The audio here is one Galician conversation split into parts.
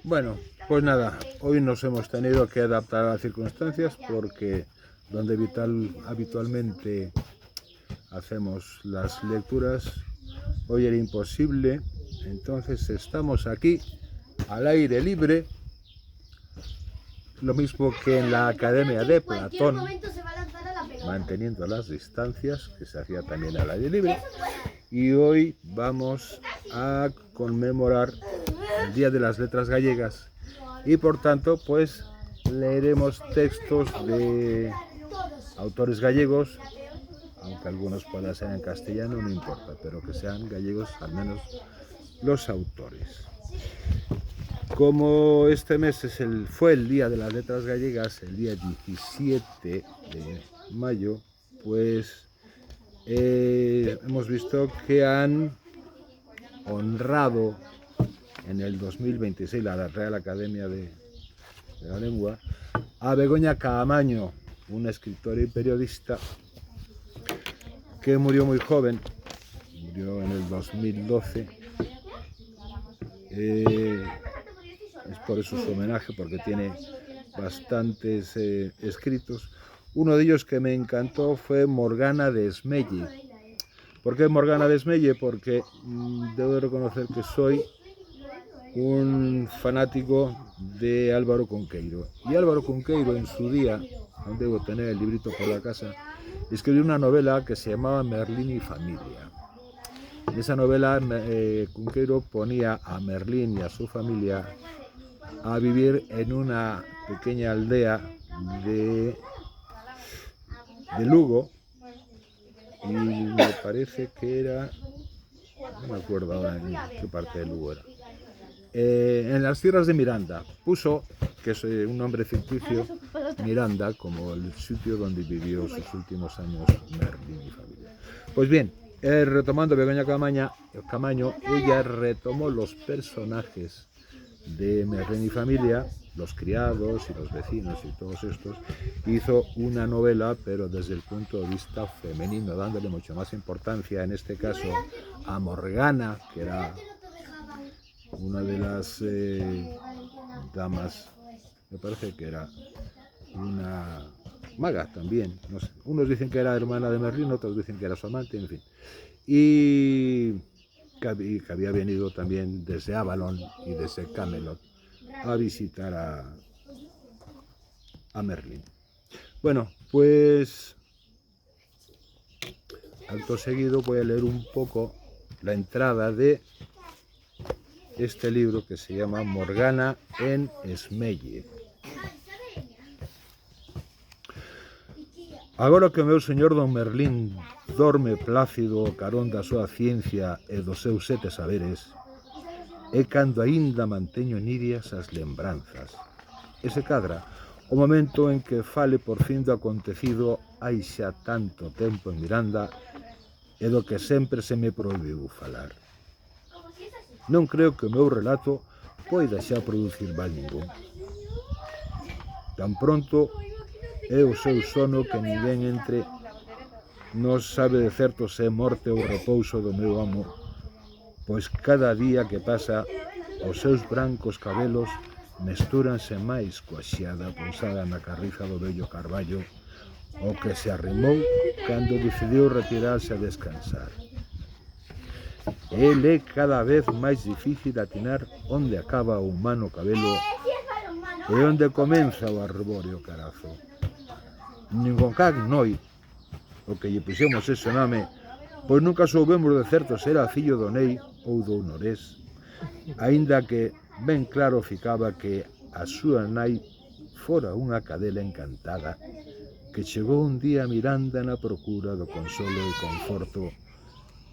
Bueno, pues nada, hoy nos hemos tenido que adaptar a las circunstancias porque donde habitualmente hacemos las lecturas, hoy era imposible, entonces estamos aquí al aire libre, lo mismo que en la Academia de Platón, manteniendo las distancias, que se hacía también al aire libre, y hoy vamos a conmemorar el Día de las Letras Gallegas y por tanto pues leeremos textos de autores gallegos, aunque algunos puedan ser en castellano, no importa, pero que sean gallegos al menos los autores. Como este mes fue el Día de las Letras Gallegas, el día 17 de mayo, pues hemos visto que han honrado en el 2026 la Real Academia de la Lengua a Begoña Caamaño, una escritora y periodista que murió muy joven, murió en el 2012. Es por eso su homenaje, porque tiene bastantes escritos. Uno de ellos que me encantó fue Morgana de Esmelle. ¿Por qué Morgana de Esmelle? Porque debo reconocer que soy un fanático de Álvaro Cunqueiro. Y Álvaro Cunqueiro en su día, debo tener el librito por la casa, escribió una novela que se llamaba Merlín y familia. En esa novela Cunqueiro ponía a Merlín y a su familia a vivir en una pequeña aldea de Lugo, y me parece que era, no me acuerdo ahora en qué parte de Lugo era, en las tierras de Miranda. Puso, que es un nombre ficticio, Miranda, como el sitio donde vivió sus últimos años Merlín y familia. Pues bien, retomando Begoña Caamaño, ella retomó los personajes de Merlín y familia, los criados y los vecinos y todos estos, hizo una novela pero desde el punto de vista femenino, dándole mucho más importancia en este caso a Morgana, que era una de las damas, me parece que era una maga también, no sé. Unos dicen que era hermana de Merlín, otros dicen que era su amante, en fin, y que había venido también desde Avalon y desde Camelot a visitar a Merlín. Bueno, pues acto seguido voy a leer un poco la entrada de este libro que se llama Morgana en Esmelle. Agora que o meu señor don Merlín dorme plácido o carón da súa ciencia e dos seus 7 saberes, é cando aínda manteño nidias as lembranzas. E se cadra o momento en que fale por fin do acontecido hai xa tanto tempo en Miranda e do que sempre se me prohibiu falar. Non creo que o meu relato poida xa producir mal ningún. Tan pronto é o seu sono que ninguén entre non sabe de certo se é morte ou repouso do meu amo, pois cada día que pasa os seus brancos cabelos mestúranse máis coa xiada pousada na carriza do vello carballo, o que se arrimou cando decidiu retirarse a descansar. El é cada vez máis difícil atinar onde acaba o humano cabelo e onde comeza o arbóreo carazo. Nin con can noi, o que lle puxemos ese nome, pois nunca soubemos de certo se era fillo do Nei ou do Norés, aínda que ben claro ficaba que a súa nai fora unha cadela encantada que chegou un día a Miranda na procura do consolo e conforto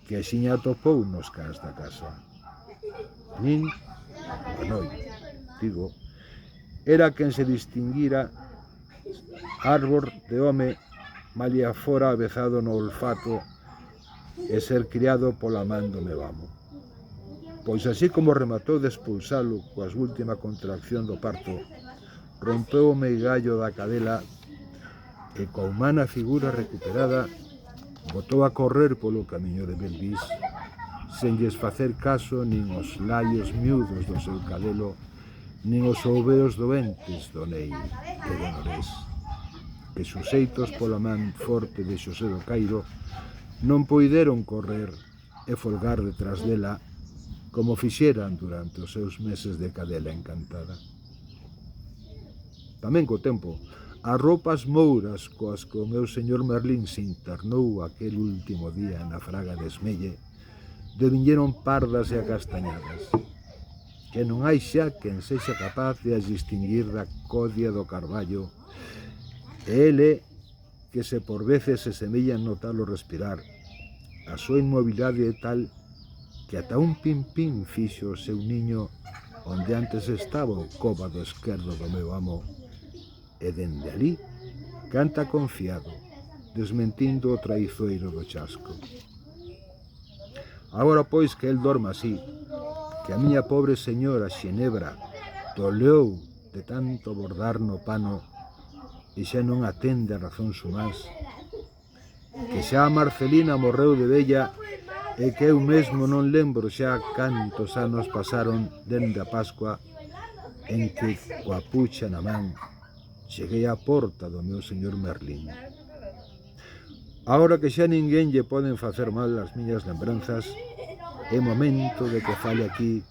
que axiña atopou nos cans da casa. Nin o Noi, digo, era quen se distinguira árbor de home, malia fora avezado no olfato e ser criado pola man do meu amo. Pois así como rematou de expulsalo coa última contracción do parto, rompeu o meigallo da cadela e coa humana figura recuperada botou a correr polo camiño de Belvís, sen lles facer caso nin os laios miúdos do seu cadelo, nin os ouveos doentes do Nei e do Norés, que suxeitos pola man forte de Xosé do Cairo non poideron correr e folgar detrás dela como fixeran durante os seus meses de cadela encantada. Tamén co tempo, as roupas mouras coas que o meu señor Merlín se internou aquel último día na fraga de Esmelle deviñeron pardas e acastañadas, que non hai xa quen sexa capaz de as distinguir da codia do carballo, e ele que se por veces se semella notalo respirar. A súa inmobilidade é tal que ata un pin-pin fixo o seu niño onde antes estaba o cóbado esquerdo do meu amo, e dende ali canta confiado, desmentindo o traizoeiro do chasco. Agora pois que el dorma así, que a miña pobre señora Xenebra toleou de tanto bordar no pano e xa non atende a razóns humás, que xa a Marcelina morreu de vella e que eu mesmo non lembro xa cantos anos pasaron dende a Pascua en que, coa pucha na man, cheguei á porta do meu señor Merlín. Agora que xa ninguén lle poden facer mal as miñas lembranzas, é momento de que fale aquí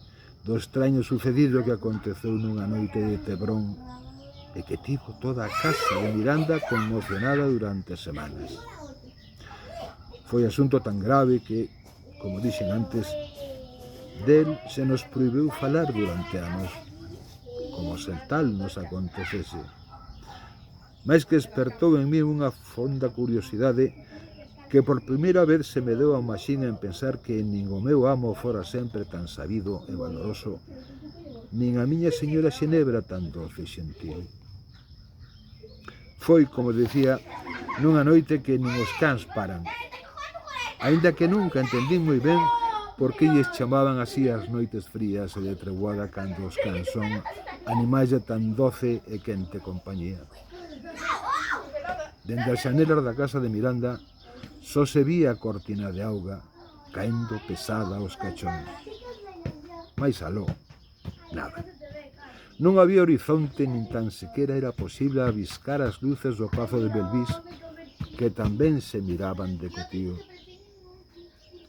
do extraño sucedido que aconteceu nunha noite de Tebrón e que tivo toda a casa de Miranda conmocionada durante semanas. Foi asunto tan grave que, como dixen antes, del se nos prohibiu falar durante anos, como se tal nos acontecese. Mais que despertou en mí unha fonda curiosidade que por primeira vez se me deu a maxina en pensar que nin o meu amo fora sempre tan sabido e valoroso, nin a miña señora Xenebra tan doce e xentil. Foi, como decía, nunha noite que nin os cans paran, aínda que nunca entendín moi ben por que lles chamaban así as noites frías e de treguada cando os cans son animais de tan doce e quente compañía. Dende as xanelas da casa de Miranda só se vía a cortina de auga caendo pesada aos cachóns. Mais aló, nada. Non había horizonte nin tan sequera era posible aviscar as luces do pazo de Belvís, que tamén se miraban de cotío.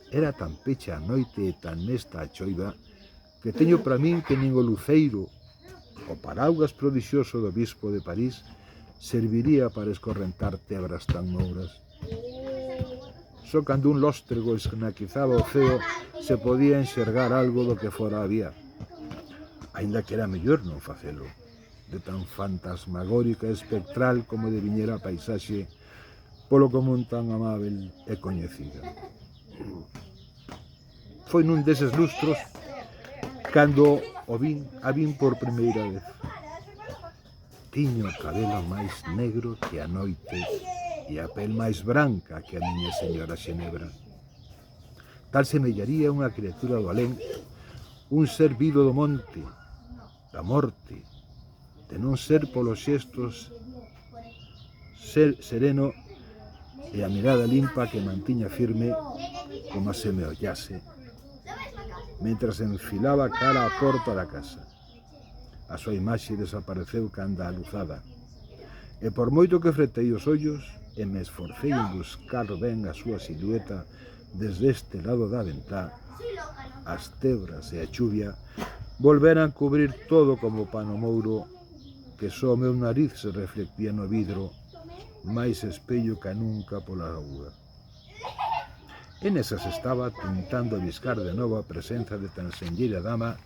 Era tan pecha a noite e tan nesta a choiva que teño para min que nin o luceiro, o paraugas prodixioso do bispo de París, serviría para escorrentar tebras tan mouras. Só cando un lóstrego esnaquizaba o ceo se podía enxergar algo do que fora había, aínda que era mellor non facelo, de tan fantasmagórica e espectral como deviñera a paisaxe polo común tan amável e coñecida. Foi nun deses lustros cando a vin por primeira vez. Tiño o cabelo máis negro que a noite e a pel máis branca que a miña señora Xenebra. Tal semellaría unha criatura do alén, un ser vido do monte, da morte, de non ser polos xestos ser sereno e a mirada limpa que mantiña firme como se me ollase, mentras enfilaba cara á porta da casa. A súa imaxe desapareceu canda a luzada, e por moito que fretei os ollos e me esforcei en buscar ben a súa silueta desde este lado da ventá, as tebras e a chuvia volveran cubrir todo como pano mouro, que só o meu nariz se reflectía no vidro, máis espello que nunca pola auga. E nesas estaba tentando aviscar de novo a presenza de tan senlleira dama,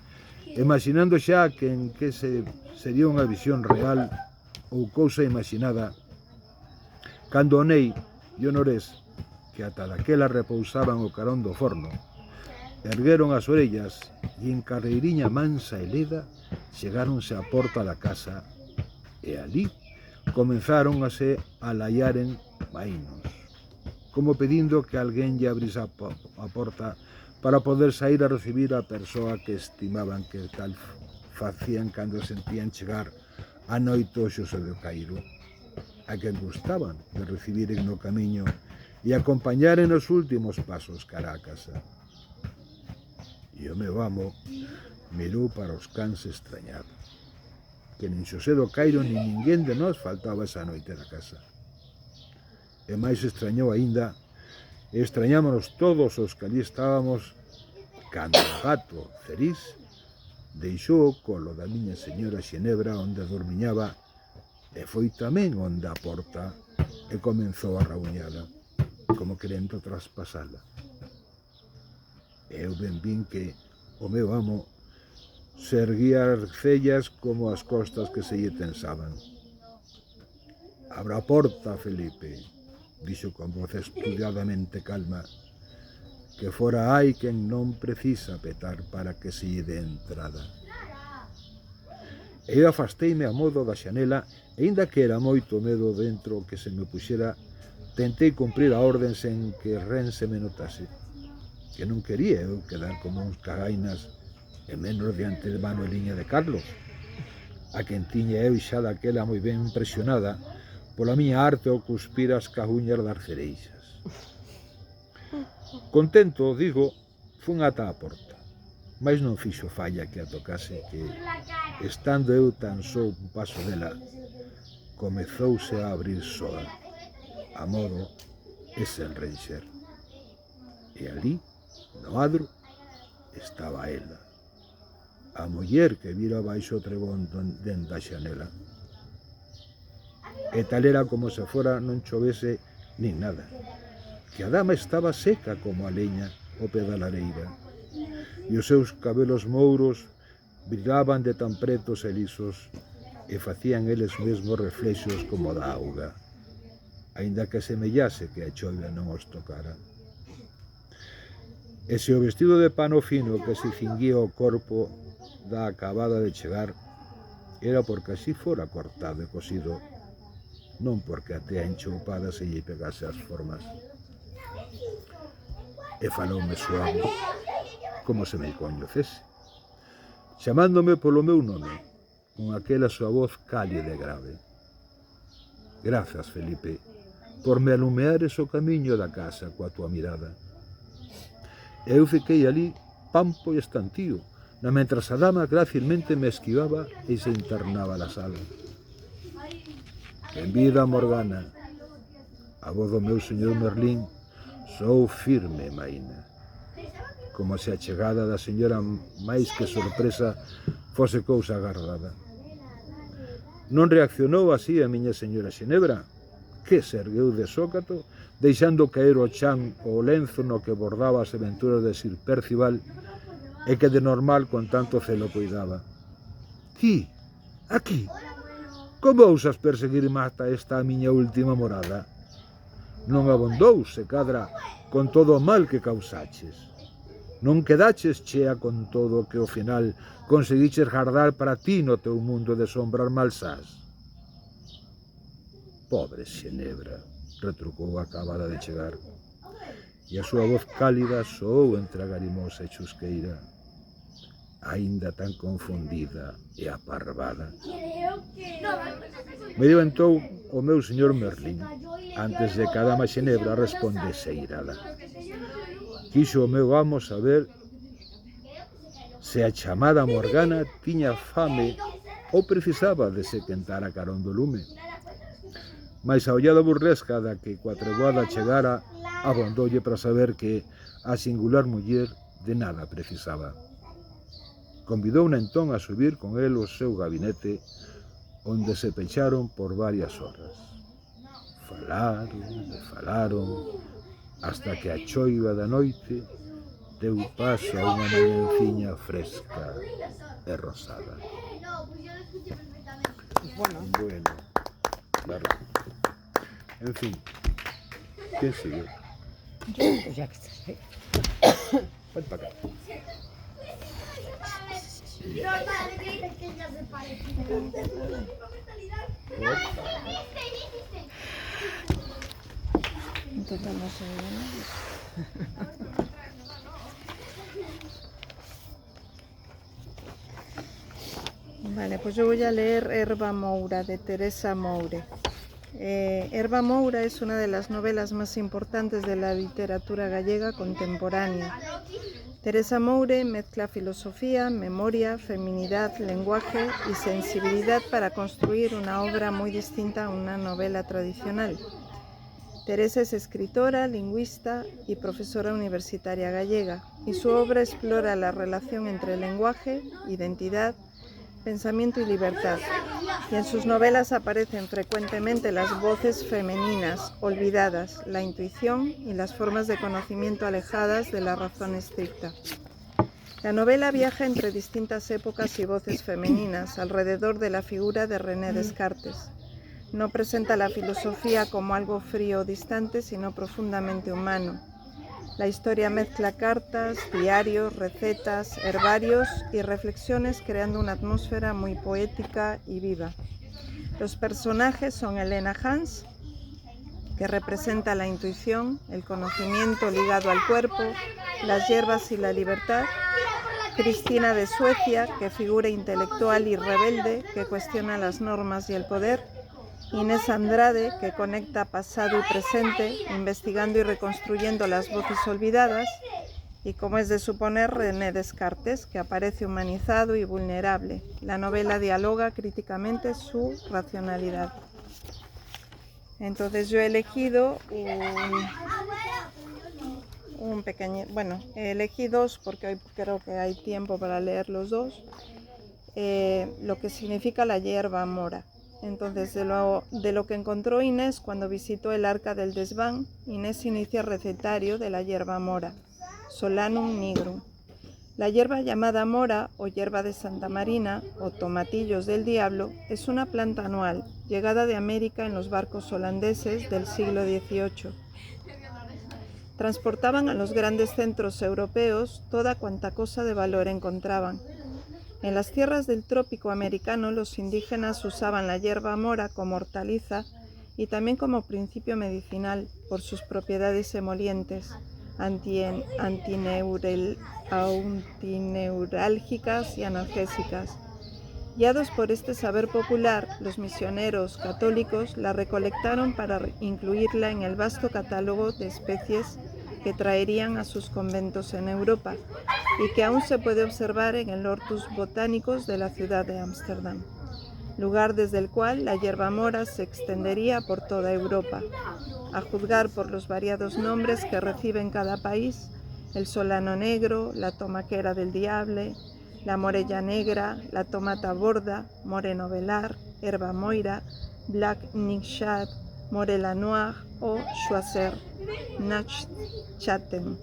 imaginando xa que en que sería unha visión real ou cousa imaginada, cando o Nei e o Norés, que ata daquela repousaban o carón do forno, ergueron as orellas e en carreiriña mansa e leda chegáronse á porta da casa e ali comenzaron a se alaiaren vainos, como pedindo que alguén lle abrise a porta para poder sair a recibir a persoa que estimaban que tal facían cando sentían chegar a noite o Xosé do Cairo, a quen gustaban de recibiren no camiño e acompañaren os últimos pasos cara a casa. E o meu amo mirou para os cans extrañado. que nin Xosé do Cairo nin ninguén de nós faltaba esa noite da casa. E máis extrañou aínda, e extrañámonos todos os que ali estábamos, cando o gato Cerís deixou o colo da miña señora Xenebra onde dormiñaba e foi tamén onde a porta e comenzou a rabuñala, como querendo traspasala. Eu ben vin que o meu amo se erguía as cellas como as costas que se lle tensaban. Abra a porta, Felipe, dixo con voz estudiadamente calma, que fora hai quen non precisa petar para que se lle dé entrada. Eu afasteime a modo da xanela, e aínda que era moito medo dentro que se me puxera, tentei cumprir a orden sen que ren se me notase, que non quería eu quedar como uns cagainas e menos diante de Manueliña de Carlos, a quen tiña eu xa daquela moi ben impresionada pola miña arte ao cuspir as cahuñas das cereixas. Contento, digo, fun ata a porta, mas non fixo falla que a tocase, que, estando eu tan só un paso dela, comezouse a abrir soa, a modo e sen renxer. E ali, no adro, estaba ela, a muller que vira baixo o trebón dende a xanela. E tal era como se fora non chovese nin nada, que a dama estaba seca como a leña ao pé da lareira, e os seus cabelos mouros brillaban de tan pretos e lisos e facían eles mesmos reflexos como da auga, aínda que semellase que a choiva non os tocara. E se o vestido de pano fino que se cinguía o corpo da acabada de chegar era porque así fora cortado e cosido, non porque a tea enchoupada se lle pegase as formas. E faloume suave, como se me coñecese, chamándome polo meu nome, con aquela súa voz cálida e grave. Grazas, Felipe, por me alumeares o camiño da casa coa tua mirada. Eu fiquei ali, pampo e estantío, mentras a dama grácilmente me esquivaba e se internaba na sala. Benvida, Morgana. A voz do meu señor Merlín soou firme e maína, como se a chegada da señora máis que sorpresa fose cousa agardada. Non reaccionou así a miña señora Xenebra, que se ergueu de sócato, deixando caer o chan o lenzo no que bordaba as aventuras de Sir Percival e que de normal con tanto celo cuidaba. Ti, aquí, como ousas perseguirme ata esta a miña última morada? Non abondou, se cadra, con todo o mal que causaches. Non quedaches chea con todo o que ao final conseguiches guardar para ti no teu mundo de sombras malsás. Pobre Xenebra, retrucou a acabada de chegar, e a súa voz cálida soou entre agarimosa e chusqueira, aínda tan confundida e aparvada. Me dio entón o meu señor Merlín, antes de que a dama Xenebra respondese irada. Quixo o meu amo saber se a chamada Morgana tiña fame ou precisaba de se quentar a carón do lume. Mais a ollada burlesca da que coa treboada chegara abondoulle para saber que a singular muller de nada precisaba. Convidouna entón a subir con el ao seu gabinete, onde se pecharon por varias horas. Falaron e falaron, hasta que a choiva da noite deu paso a unha mañanciña fresca e rosada. Bueno, claro. En fin, ¿quién sigue? Yo, ya que estás ahí. Ven para acá. En total no se ve nada. Vale, pues yo voy a leer Herba Moura, de Teresa Moure. Herba Moura es una de las novelas más importantes de la literatura gallega contemporánea. Teresa Moure mezcla filosofía, memoria, feminidad, lenguaje y sensibilidad para construir una obra muy distinta a una novela tradicional. Teresa es escritora, lingüista y profesora universitaria gallega, y su obra explora la relación entre lenguaje, identidad, pensamiento y libertad. Y en sus novelas aparecen frecuentemente las voces femeninas olvidadas, la intuición y las formas de conocimiento alejadas de la razón estricta. La novela viaja entre distintas épocas y voces femeninas alrededor de la figura de René Descartes. No presenta la filosofía como algo frío o distante, sino profundamente humano. La historia mezcla cartas, diarios, recetas, herbarios y reflexiones, creando una atmósfera muy poética y viva. Los personajes son Helena Hans, que representa la intuición, el conocimiento ligado al cuerpo, las hierbas y la libertad; Cristina de Suecia, que figura intelectual y rebelde, que cuestiona las normas y el poder; Inés Andrade, que conecta pasado y presente, investigando y reconstruyendo las voces olvidadas; y, como es de suponer, René Descartes, que aparece humanizado y vulnerable. La novela dialoga críticamente su racionalidad. Entonces yo he elegido elegí dos porque hoy creo que hay tiempo para leer los dos. Lo que significa la hierba mora. Entonces, de lo que encontró Inés cuando visitó el Arca del Desván, Inés inicia el recetario de la hierba mora, Solanum nigrum. La hierba llamada mora o hierba de Santa Marina o tomatillos del diablo es una planta anual, llegada de América en los barcos holandeses del siglo XVIII. Transportaban a los grandes centros europeos toda cuanta cosa de valor encontraban. En las tierras del trópico americano, los indígenas usaban la hierba mora como hortaliza y también como principio medicinal por sus propiedades emolientes, antineurálgicas y analgésicas. Guiados por este saber popular, los misioneros católicos la recolectaron para incluirla en el vasto catálogo de especies que traerían a sus conventos en Europa y que aún se puede observar en el Hortus Botanicus de la ciudad de Ámsterdam, lugar desde el cual la hierba mora se extendería por toda Europa. A juzgar por los variados nombres que recibe en cada país: el solano negro, la tomaquera del diable, la morella negra, la tomata borda, moreno velar, herba moira, black nightshade, morella noir o choiseul nachchatem.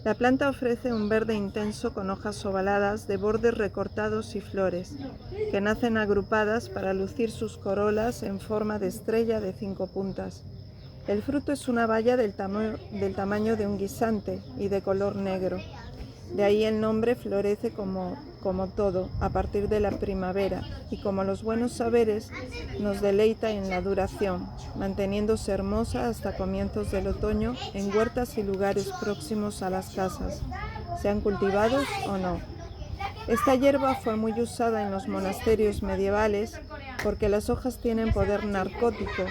La planta ofrece un verde intenso con hojas ovaladas de bordes recortados y flores, que nacen agrupadas para lucir sus corolas en forma de estrella de 5 puntas. El fruto es una baya del tamaño de un guisante y de color negro. De ahí el nombre. Florece como todo a partir de la primavera y, como los buenos saberes, nos deleita en la duración, manteniéndose hermosa hasta comienzos del otoño en huertas y lugares próximos a las casas, sean cultivados o no. Esta hierba fue muy usada en los monasterios medievales porque las hojas tienen poder narcótico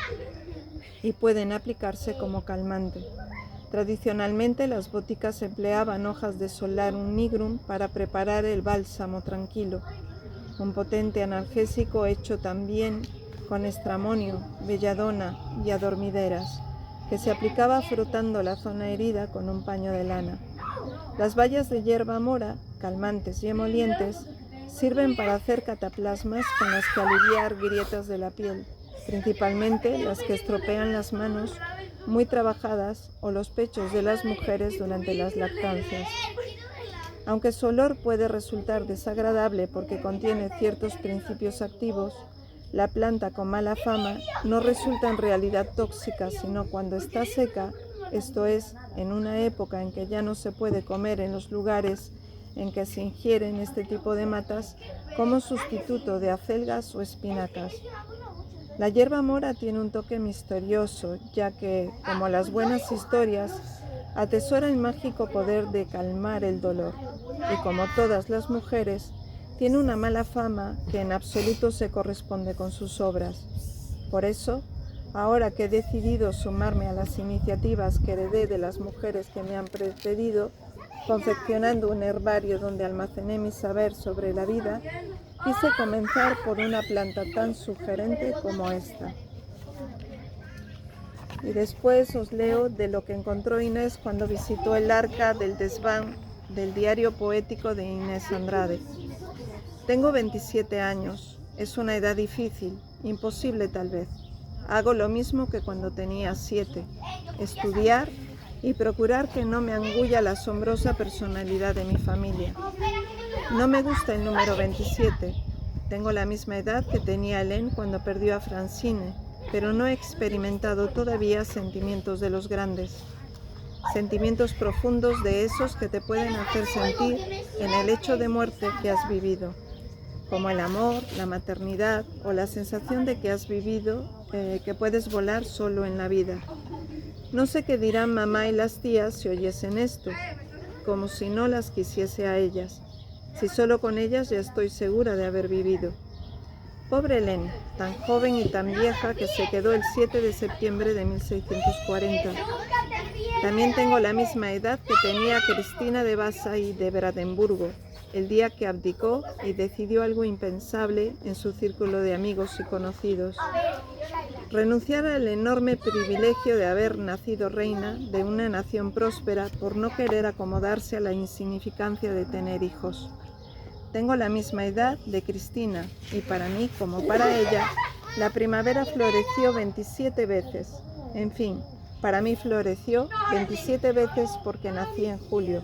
y pueden aplicarse como calmante. Tradicionalmente, las boticas empleaban hojas de Solanum nigrum para preparar el bálsamo tranquilo, un potente analgésico hecho también con estramonio, belladona y adormideras, que se aplicaba frotando la zona herida con un paño de lana. Las bayas de hierba mora, calmantes y emolientes, sirven para hacer cataplasmas con las que aliviar grietas de la piel, principalmente las que estropean las manos muy trabajadas o los pechos de las mujeres durante las lactancias. Aunque su olor puede resultar desagradable porque contiene ciertos principios activos, la planta con mala fama no resulta en realidad tóxica, sino cuando está seca, esto es, en una época en que ya no se puede comer en los lugares en que se ingieren este tipo de matas, como sustituto de acelgas o espinacas. La hierba mora tiene un toque misterioso, ya que, como las buenas historias, atesora el mágico poder de calmar el dolor, y como todas las mujeres, tiene una mala fama que en absoluto se corresponde con sus obras. Por eso, ahora que he decidido sumarme a las iniciativas que heredé de las mujeres que me han precedido, confeccionando un herbario donde almacené mi saber sobre la vida, quise comenzar por una planta tan sugerente como esta. Y después os leo de lo que encontró Inés cuando visitó el Arca del Desván del diario poético de Inés Andrade. Tengo 27 años. Es una edad difícil, imposible tal vez. Hago lo mismo que cuando tenía 7. Estudiar y procurar que no me angulla la asombrosa personalidad de mi familia. No me gusta el número 27. Tengo la misma edad que tenía Hélène cuando perdió a Francine, pero no he experimentado todavía sentimientos de los grandes. Sentimientos profundos de esos que te pueden hacer sentir en el hecho de muerte que has vivido, como el amor, la maternidad o la sensación de que has vivido, que puedes volar solo en la vida. No sé qué dirán mamá y las tías si oyesen esto, como si no las quisiese a ellas, si solo con ellas ya estoy segura de haber vivido. Pobre Hélène, tan joven y tan vieja que se quedó el 7 de septiembre de 1640. También tengo la misma edad que tenía Cristina de Bassa y de Brandenburgo, el día que abdicó y decidió algo impensable en su círculo de amigos y conocidos. Renunciar al enorme privilegio de haber nacido reina de una nación próspera por no querer acomodarse a la insignificancia de tener hijos. Tengo la misma edad de Cristina y para mí, como para ella, la primavera floreció 27 veces. En fin, para mí floreció 27 veces porque nací en julio,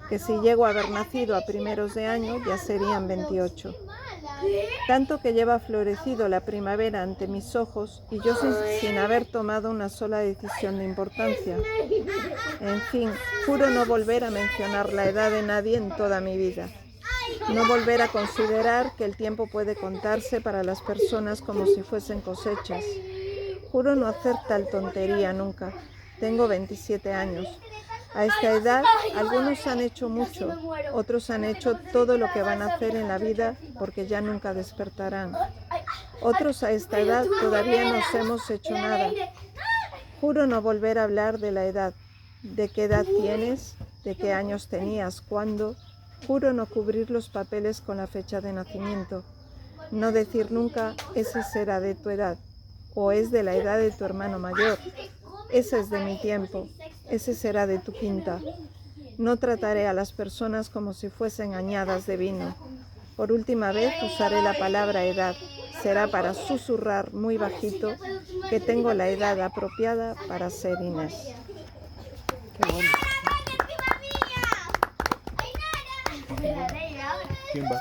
que si llego a haber nacido a primeros de año ya serían 28. Tanto que lleva florecido la primavera ante mis ojos y yo sin haber tomado una sola decisión de importancia. En fin, juro no volver a mencionar la edad de nadie en toda mi vida. No volver a considerar que el tiempo puede contarse para las personas como si fuesen cosechas. Juro no hacer tal tontería nunca. Tengo 27 años. A esta edad, algunos han hecho mucho, otros han hecho todo lo que van a hacer en la vida porque ya nunca despertarán. Otros a esta edad todavía no hemos hecho nada. Juro no volver a hablar de la edad, de qué edad tienes, de qué años tenías, cuándo. Juro no cubrir los papeles con la fecha de nacimiento. No decir nunca, ese será de tu edad, o es de la edad de tu hermano mayor. Ese es de mi tiempo, ese será de tu quinta. No trataré a las personas como si fuesen añadas de vino. Por última vez usaré la palabra edad. Será para susurrar muy bajito que tengo la edad apropiada para ser Inés. Qué bueno. ¿Quién va?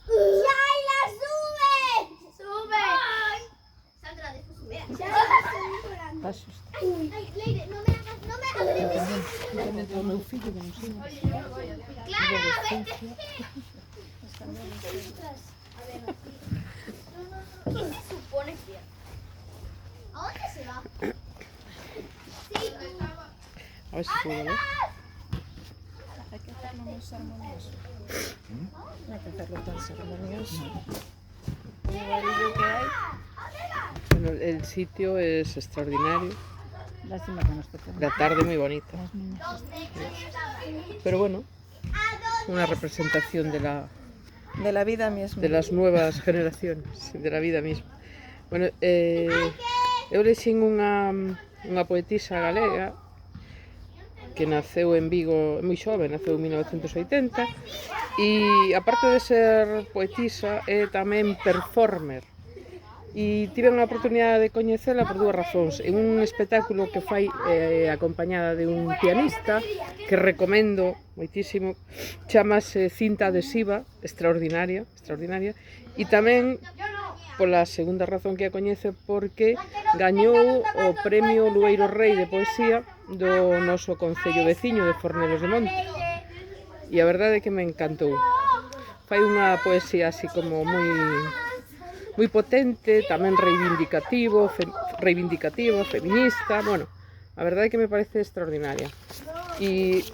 ¡Shaila, sube! ¡Sube! Sandra, después sube. Pasos. Ay, Leire, no me hagas. Dentro do meu fillo que non sei. Clara, vete. ¿Qué se supone que? ¿A dónde se va? Sí. A ver si puedo ver. Hay que hacerlo muy ceremonioso. Hay que hacerlo tan ceremonioso. El amarillo que hay. Bueno, el sitio es extraordinario. Lástima que nos toque. La tarde muy bonita. Las niñas. Pero bueno, una representación de De la vida misma. las nuevas generaciones, de la vida misma. Bueno, eu lexín unha poetisa galega que naceu en Vigo moi xove, naceu en 1980 e aparte de ser poetisa é tamén performer e tive a oportunidade de coñecela por dúas razóns. En un espectáculo que fai acompañada de un pianista que recomendo moitísimo, chamase Cinta Adhesiva, extraordinaria e tamén pola segunda razón que a coñece porque gañou o premio Lueiro Rei de Poesía do noso concello veciño de Fornelos de Monte e a verdade é que me encantou. Fai unha poesía así como moi potente, tamén reivindicativa, feminista, bueno, a verdade é que me parece extraordinaria. E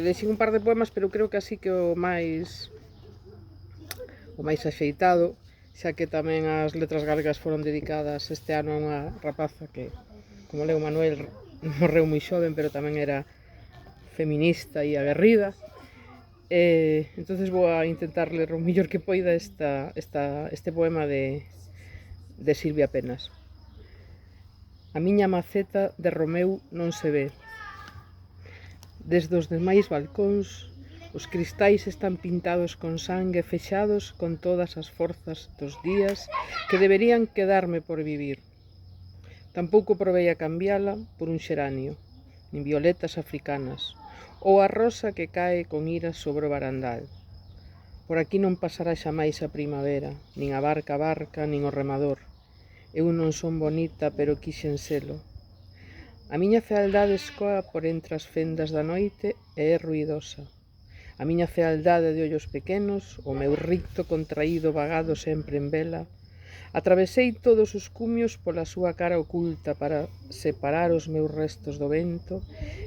lexín un par de poemas, pero creo que así que o máis axeitado, xa que tamén as letras galegas foron dedicadas este ano a unha rapaza que, como leu Manuel, morreu moi xoven, pero tamén era feminista e aguerrida. Entonces vou a intentar ler o mellor que poida este poema de Silvia Penas. A miña maceta de Romeu non se ve. Desde os demais balcóns, os cristais están pintados con sangue, fechados con todas as forzas dos días que deberían quedarme por vivir. Tampouco provei a cambiala por un xeranio, nin violetas africanas, ou a rosa que cae con ira sobre o barandal. Por aquí non pasará xamais a primavera, nin a barca, nin o remador. Eu non son bonita, pero quixen selo. A miña fealdade escoa por entre as fendas da noite e é ruidosa. A miña fealdade de ollos pequenos, o meu ricto contraído vagado sempre en vela, atravesei todos os cumios pola súa cara oculta para separar os meus restos do vento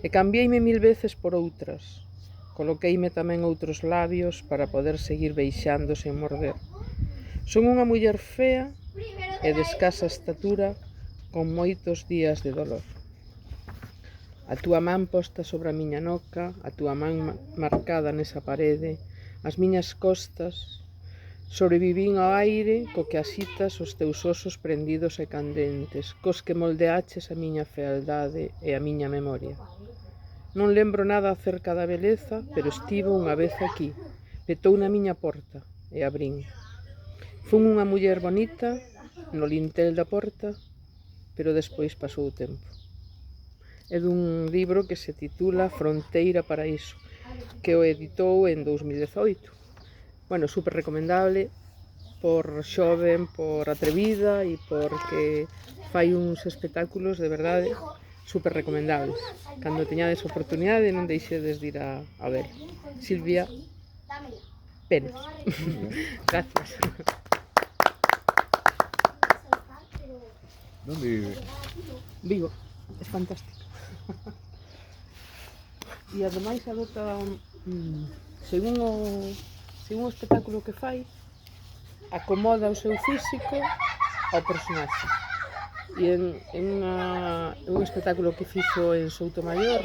e cambiei-me 1000 veces por outras. Coloqueime tamén outros labios para poder seguir beixando sen morder. Son unha muller fea e de escasa estatura con moitos días de dolor. A túa man posta sobre a miña noca, a túa man marcada nesa parede, as miñas costas, sobrevivín ao aire co que asitas os teus osos prendidos e candentes, cos que moldeaches a miña fealdade e a miña memoria. Non lembro nada acerca da beleza, pero estivo unha vez aquí, petou na miña porta e abrín. Fun unha muller bonita no lintel da porta, pero despois pasou o tempo. É dun libro que se titula Fronteira Paraíso, que o editou en 2018. Bueno, super recomendable por xoven, por atrevida e porque fai uns espectáculos de verdade super recomendables. Cando teñades oportunidade non deixedes de ir a ver. Silvia Penas. Gracias. ¿Dónde vive? Vigo, es fantástico. E ademais adopta, según o espectáculo que fai, acomoda o seu físico ao personaxe. E en un espectáculo que fixo en Soutomaior,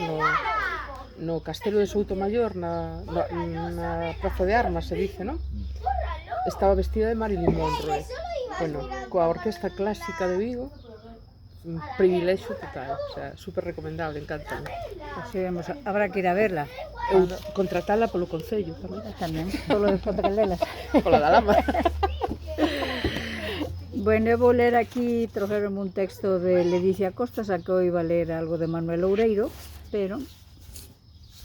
no Castelo de Soutomaior, na Praza de Armas, se dice, non? Estaba vestida de Marilyn Monroe. Bueno, coa Orquesta Clásica de Vigo, un privilexio total, o sea, super recomendable, encanta. Pues habrá que ir a verla. Eu contratala polo Concello tamén. Polo desconto que lelas. Pola da Lama. Bueno, eu vou ler aquí, trouxeronme un texto de Ledicia Costa, xa que hoy iba a ler algo de Manuel Oureiro, pero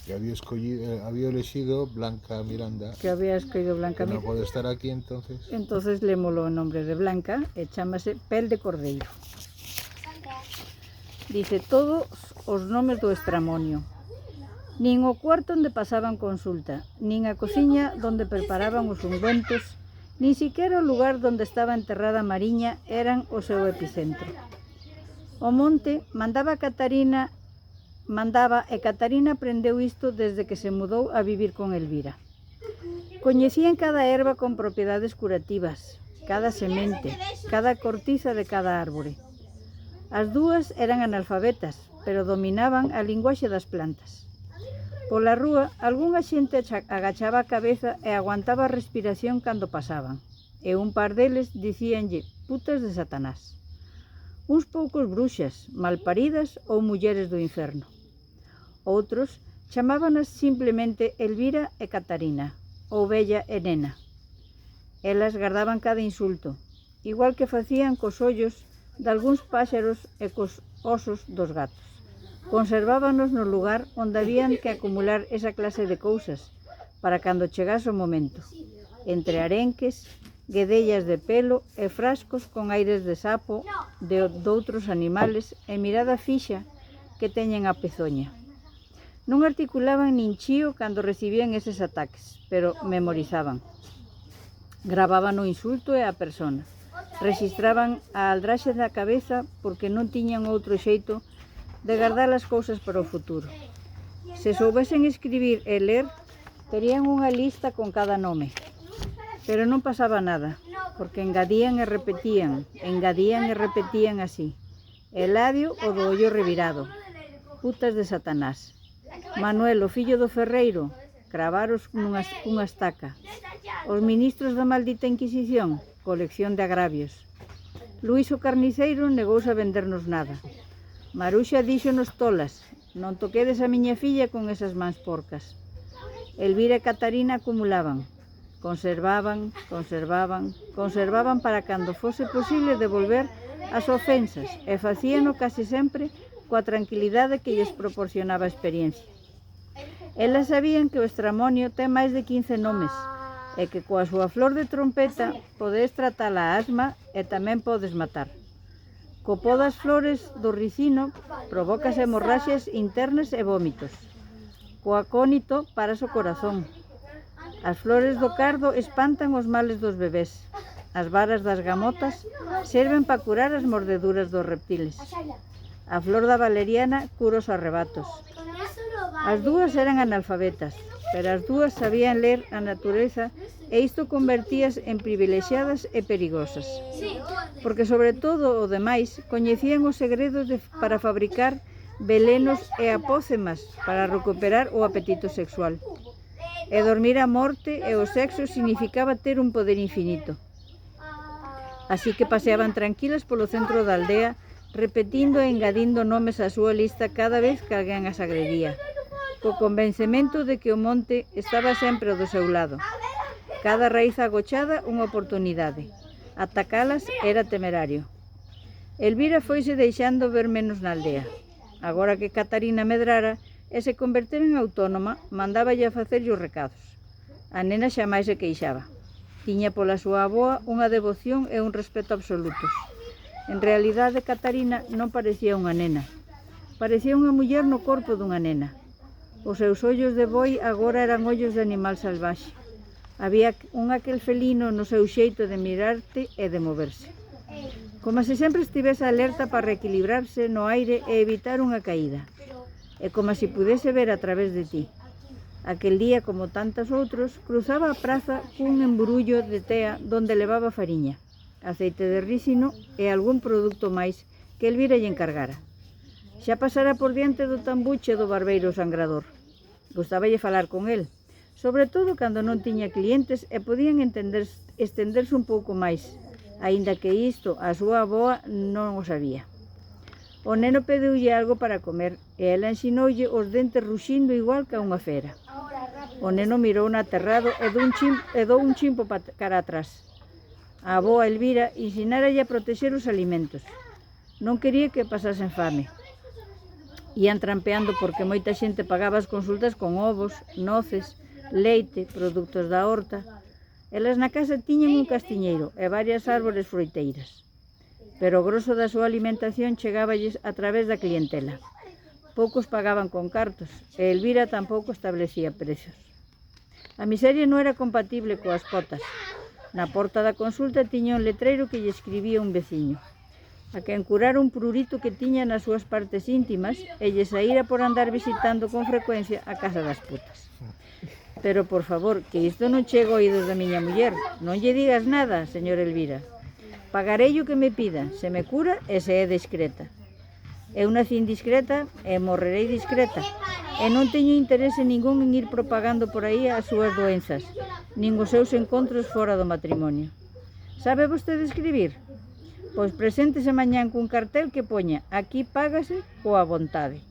Que había elegido Blanca Miranda. que había escollido Blanca Que no Miranda. pode estar aquí, entonces. Entonces lémolo en nombre de Blanca e chámase Pel de Cordeiro. Dice todos os nomes do estramonio. Nin o cuarto onde pasaban consulta, nin a cociña donde preparaban os ungüentos, nin siquiera o lugar donde estaba enterrada Mariña eran o seu epicentro. O monte mandaba e Catarina aprendeu isto desde que se mudou a vivir con Elvira. Coñecían cada erva con propiedades curativas, cada semente, cada cortiza de cada árbore. As dúas eran analfabetas, pero dominaban a linguaxe das plantas. Pola rúa, algunha xente agachaba a cabeza e aguantaba a respiración cando pasaban, e un par deles dicíanlle putas de Satanás. Uns poucos bruxas, malparidas ou mulleres do inferno. Outros chamábanas simplemente Elvira e Catarina, ou Bella e Nena. Elas gardaban cada insulto, igual que facían cos ollos de algúns páxaros e cos osos dos gatos. Conservábanos no lugar onde habían que acumular esa clase de cousas para cando chegase o momento, entre arenques, guedellas de pelo e frascos con aires de sapo, doutros animales e mirada fixa que teñen a pezoña. Non articulaban nin chío cando recibían eses ataques, pero memorizaban. Gravaban o insulto e a persona. Rexistraban a aldraxe da cabeza porque non tiñan outro xeito de guardar as cousas para o futuro. Se soubesen escribir e ler, terían unha lista con cada nome. Pero non pasaba nada, porque engadían e repetían así. Eladio o do ollo revirado, putas de Satanás. Manuel, o fillo do ferreiro, cravaros cunha estaca. Os ministros da maldita Inquisición, colección de agravios. Luís o carniceiro negouse a vendernos nada. Maruxa díxonos tolas, non toquedes a miña filla con esas mans porcas. Elvira e Catarina acumulaban. Conservaban para cando fose posible devolver as ofensas e facíano case sempre coa tranquilidade que lles proporcionaba a experiencia. Elas sabían que o estramonio ten máis de 15 nomes e que coa súa flor de trompeta podes tratar a asma e tamén podes matar. Co pó das flores do ricino provocas hemorraxias internas e vómitos. Co acónito paras o corazón. As flores do cardo espantan os males dos bebés. As varas das gamotas serven para curar as mordeduras dos reptiles. A flor da valeriana cura os arrebatos. As dúas eran analfabetas, pero as dúas sabían ler a natureza e isto convertías en privilexiadas e perigosas. Porque sobre todo o demais coñecían os segredos para fabricar velenos e apócemas para recuperar o apetito sexual. E dormir a morte e o sexo significaba ter un poder infinito. Así que paseaban tranquilas polo centro da aldea, repetindo e engadindo nomes á súa lista cada vez que alguén as agredía, co convencemento de que o monte estaba sempre do seu lado. Cada raíz agochada unha oportunidade. Atacalas era temerario. Elvira foise deixando ver menos na aldea. Agora que Catarina medrara e se convertera en autónoma, mandáballe a facerlle os recados. A nena xamais se queixaba. Tiña pola súa avoa unha devoción e un respeto absolutos. En realidade, Catarina non parecía unha nena. Parecía unha muller no corpo dunha nena. Os seus ollos de boi agora eran ollos de animal salvaxe. Había un aquel felino no seu xeito de mirarte e de moverse. Como se sempre estivese alerta para reequilibrarse no aire e evitar unha caída. E como se pudese ver a través de ti. Aquel día, como tantos outros, cruzaba a praza cun embrullo de tea donde levaba fariña, aceite de rísino e algún produto máis que Elvira lle encargara. Xa pasara por diante do tambuche do barbeiro sangrador. Gustáballe falar con el, sobre todo cando non tiña clientes e podían estenderse un pouco máis, aínda que isto a súa avoa non o sabía. O neno pediulle algo para comer e ela ensinoulle os dentes ruxindo igual que a unha fera. O neno mirou aterrado e dou un chimpo cara atrás. A avoa Elvira ensináralle a protexer os alimentos. Non quería que pasasen fame. Ian trampeando porque moita xente pagaba as consultas con ovos, noces, leite, produtos da horta. Elas na casa tiñan un castiñeiro e varias árbores froiteiras. Pero o grosso da súa alimentación chegáballes a través da clientela. Poucos pagaban con cartos e Elvira tampouco establecía precios. A miseria non era compatible coas cotas. Na porta da consulta tiña un letreiro que lle escribía un veciño. A quen curara un prurito que tiña nas súas partes íntimas e lle saíra por andar visitando con frecuencia a casa das putas. Pero, por favor, que isto non chega a oídos da miña muller. Non lle digas nada, señor Elvira. Pagarei o que me pida, se me cura e se é discreta. Eu nací indiscreta e morrerei discreta. E non teño interese ningún en ir propagando por aí as súas doenzas, nin os seus encontros fora do matrimonio. Sabe vostede escribir? Pois preséntese mañán cun cartel que poña aquí págase coa vontade.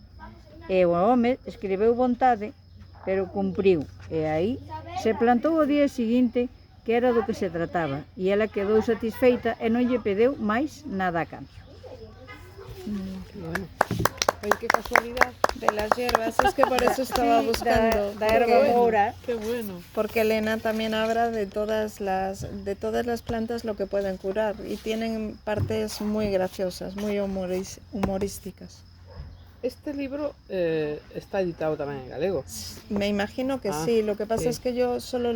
E o home escribeu vontade, pero cumpriu. E aí se plantou o día seguinte que era do que se trataba, e ela quedou satisfeita e non lle pedeu máis nada a cambio. Bueno, ay, qué casualidad. De las hierbas, es que por eso estaba buscando. Da herba moura. Qué bueno. Porque Elena también habla de todas las plantas lo que pueden curar y tienen partes muy graciosas, muy humorísticas. Este libro está editado tamén en galego. Me imagino que Ah, sí, lo que pasa sí. es que yo solo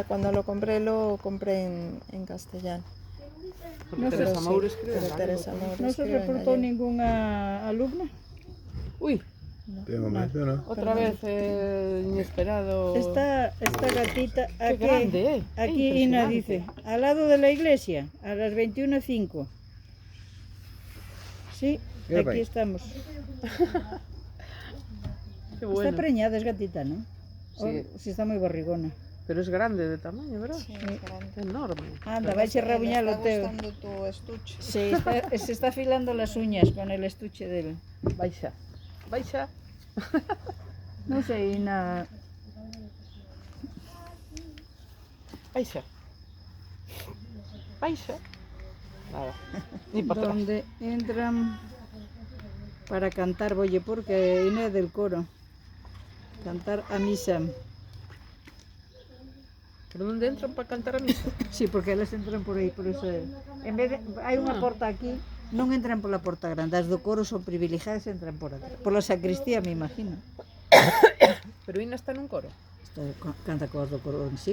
cuando lo compré en castellano. Porque No sé, Teresa sí, Moure escribe en pero galego. Teresa Moure Non se escribe en reportou gallego. ningunha alumna? Uy, De momento no. otra vez inesperado. Esta gatita Qué grande, aquí Ina impresionante. dice, al lado de la iglesia, a las 21:05. Sí, Qué aquí guay. estamos. Qué Está bueno. preñada, es gatita, ¿no? Sí. O si está muy barrigona. Pero es grande de tamaño, ¿verdad? Sí, es grande. Enorme. Anda, vais a rabuñar ¿Le lo está teo. gustando tu estuche? Se está afilando las uñas con el estuche del... Baixa. Baixa. No sé, y nada. Baixa. Baixa. Nada. Ni para atrás. Donde entran para cantar, oye, porque Inés del coro. Cantar a misa. ¿Pero dónde entran para cantar a misa? Sí, porque elas entran por aí, por eso. En vez de, hai unha porta aquí, non entran pola porta grande, as do coro son privilegiadas e entran por atrás. Pola sacristía, me imagino. Pero Ina está nun coro. Canta coas do coro en sí,